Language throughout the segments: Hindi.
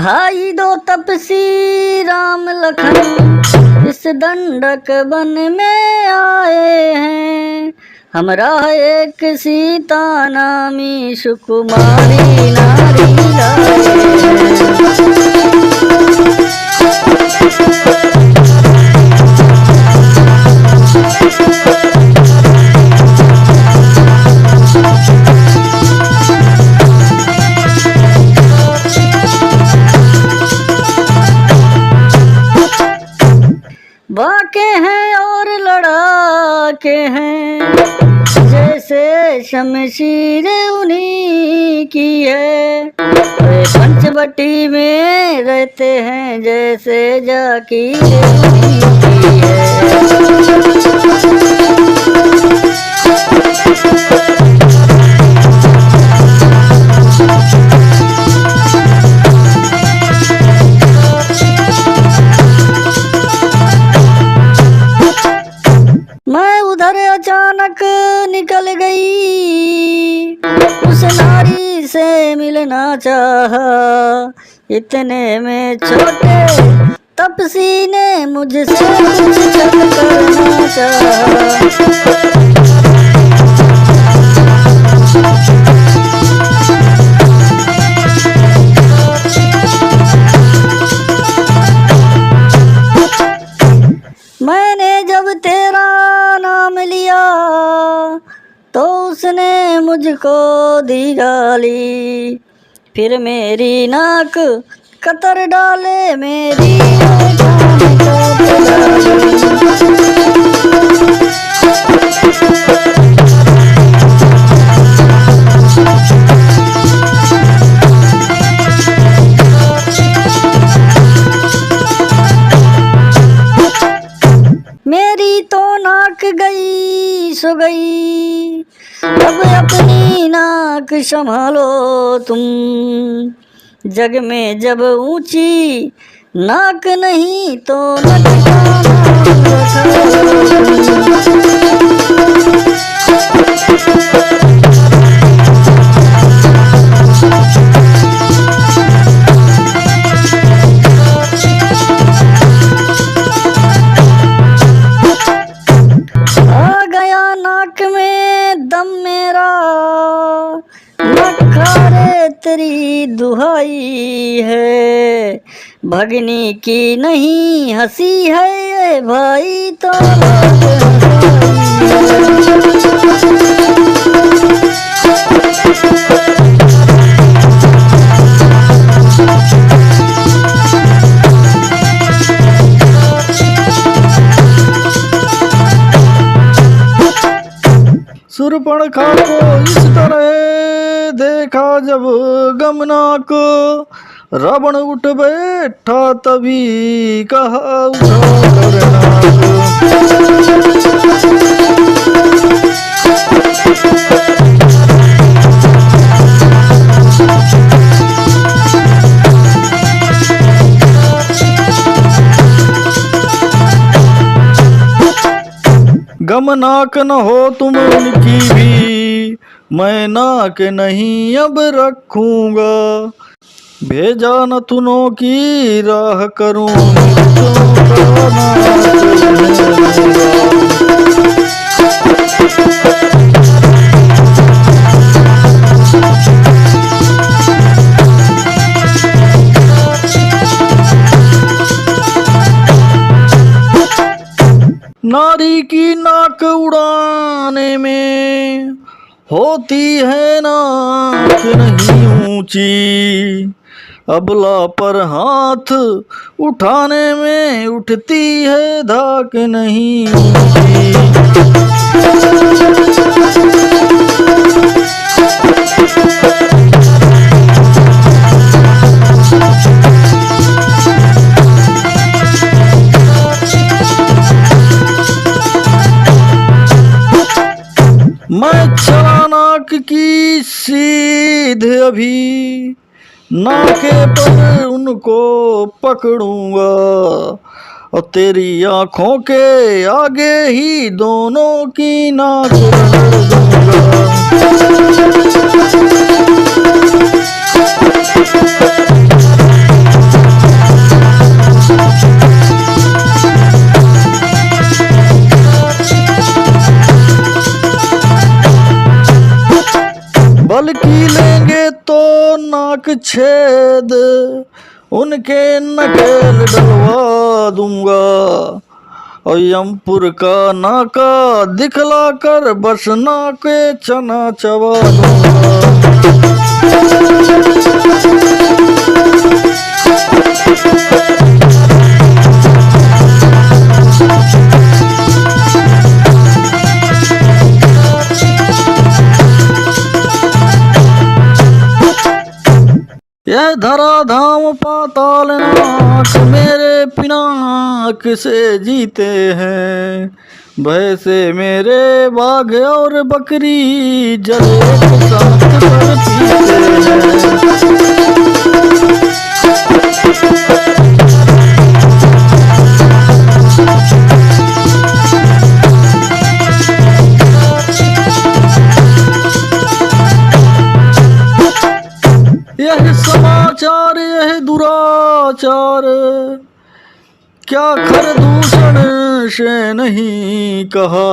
भाई दो तपसी राम लखन इस दंडक वन में आए हैं। हमरा एक सीता नामी सुकुमारी नारी लाए बाके हैं और लड़ाके हैं, जैसे शमशीर उन्हीं की है। वे पंचवटी में रहते हैं, जैसे जाकीर उन्हीं की है। मैं उधर अचानक निकल गई, उस नारी से मिलना चाहा। इतने में छोटे तपसी ने मुझसे कुछ छल करना चाहा। मैंने जब तेरा नाम लिया तो उसने मुझको दी गाली। फिर मेरी नाक कतर डाले, मेरी आँखें काट डाली। मेरी तो नाक गई सो गई, अब अपनी नाक संभालो तुम। जग में जब ऊंची नाक नहीं तो नक का नाम रखा। आ गया नाक में दम मेरा, नखारे तेरी दुहाई है। भगनी की नहीं हंसी है, ये भाई तो सुरपणखा को इस तरह देखा जब गमनाक, रावण उठ बैठा तभी कहा उठा गमनाक न हो तुम उनकी भी, मैं नाक नहीं अब रखूंगा। भेजा न तुनों की राह करूं, नारी की नाक उड़ाने में होती है नाक नहीं ऊंची। अबला पर हाथ उठाने में उठती है धाक नहीं ऊंची। मैं चला नाक की सीध अभी, नाके पर उनको पकड़ूंगा। और तेरी आँखों के आगे ही दोनों की नाक दूंगा। पी लेंगे तो नाक छेद, उनके नकेल डलवा दूंगा। और यमपुर का नाका दिखला कर बस नाके चना चबा दूंगा। यह धरा धाम पाताल नाथ मेरे पिनाक से जीते हैं। भय से मेरे बाघ और बकरी जल एक साथ कर पीते हैं। यह समाचार यह दुराचार क्या खरदूषण से नहीं कहा।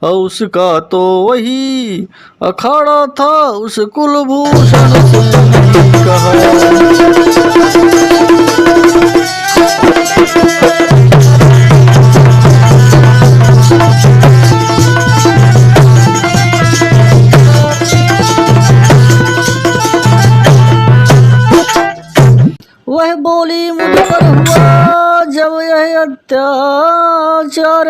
और उसका तो वही अखाड़ा था, उस कुलभूषण से नहीं कहा। वह बोली मुझ पर हुआ जब यह अत्याचार,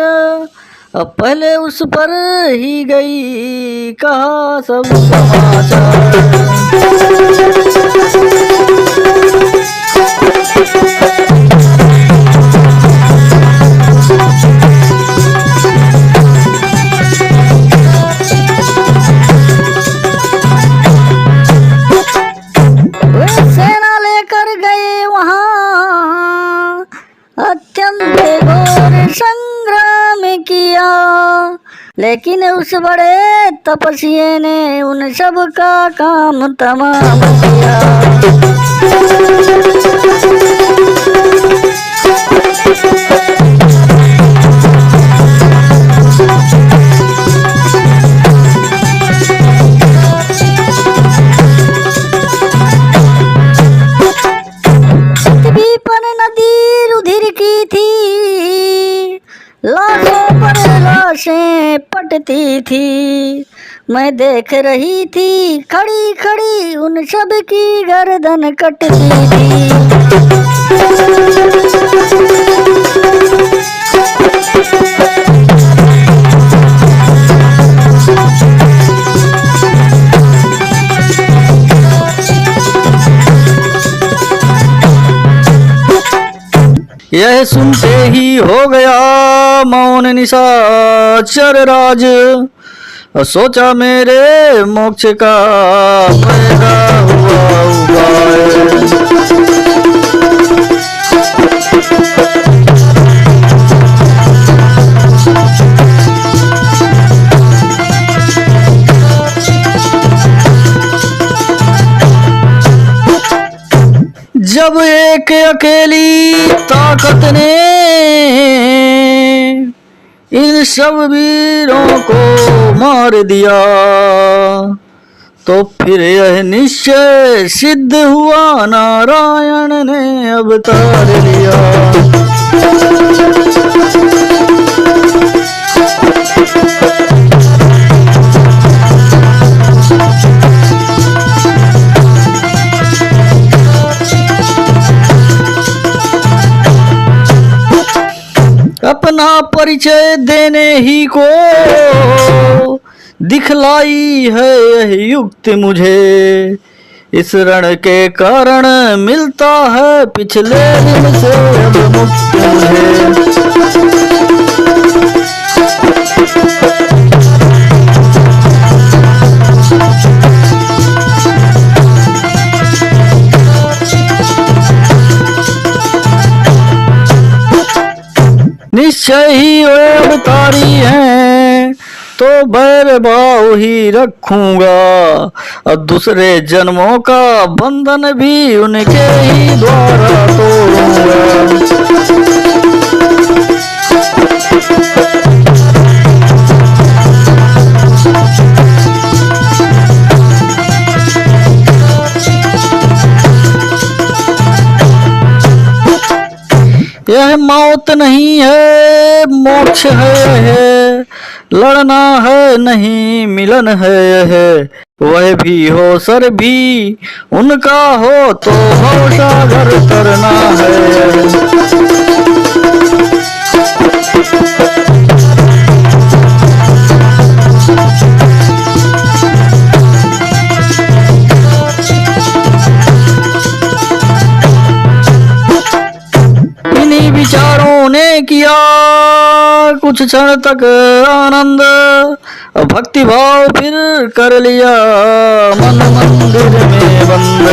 अब पहले उस पर ही गई कहा सब समाचार। सेना लेकर गए वहाँ, अत्यंत घोर संग्राम किया, लेकिन उस बड़े तपस्वी ने उन सब का काम तमाम किया। विपन नदी रुधिर की थी, लाशों पर लाशें पटती थी। मैं देख रही थी खड़ी खड़ी उन सब की गर्दन कटती थी। यह सुनते ही हो गया मौन निशाचर राज, सोचा मेरे मोक्ष का पैदा हुआ उपाय। जब एक अकेली ताकत ने इन सब वीरों को मार दिया, तो फिर यह निश्चय सिद्ध हुआ नारायण ने अवतार लिया। अपना परिचय देने ही को दिखलाई है यह युक्ति मुझे, इस रण के कारण मिलता है पिछले दिन से अब मुक्ति मुझे। निश्चय ही वे अवतारी हैं, तो बैर भाव ही रखूंगा, और दूसरे जन्मों का बंधन भी उनके ही द्वारा तोड़ूंगा। मौत नहीं है मोक्ष है, लड़ना है नहीं मिलन है, वह भी हो सर भी उनका हो तो भवसागर तरना है। इन्हीं विचारों ने किया कुछ क्षण तक आनंद, भक्ति भाव फिर कर लिया मन मंदिर में बंद।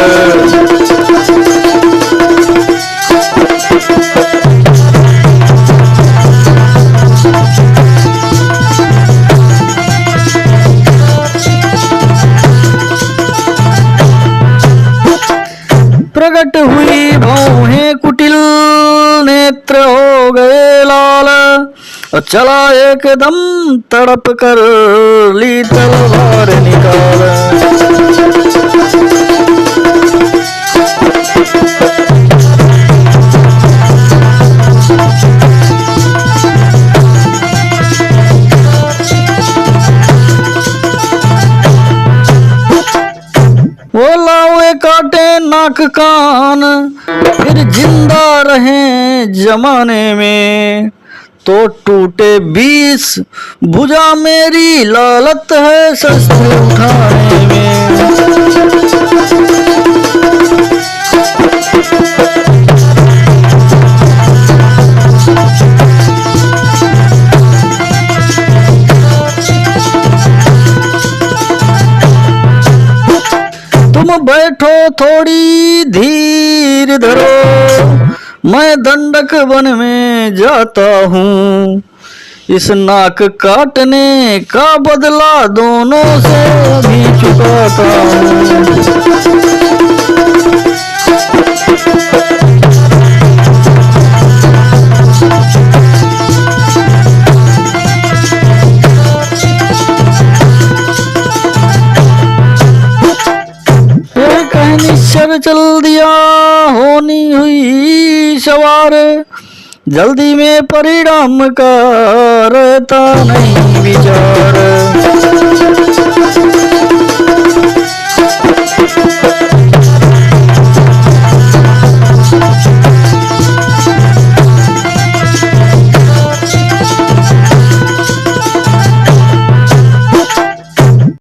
प्रकट हुई भौहें कुटिल, नेत्र हो गए लाल, चला एकदम तड़प कर ली तलवार निकाल। वो लावे काटे नाक कान फिर जिंदा रहे जमाने में, तो टूटे 20 भुजा मेरी लालत है शस्त्र उठाने में। तुम बैठो थोड़ी धीर धरो, मैं दंडक वन में जाता हूँ, इस नाक काटने का बदला दोनों से भी चुकाता हूँ। निश्चर चल दिया होनी हुई सवार, जल्दी में परिणाम का रहता नहीं विचार।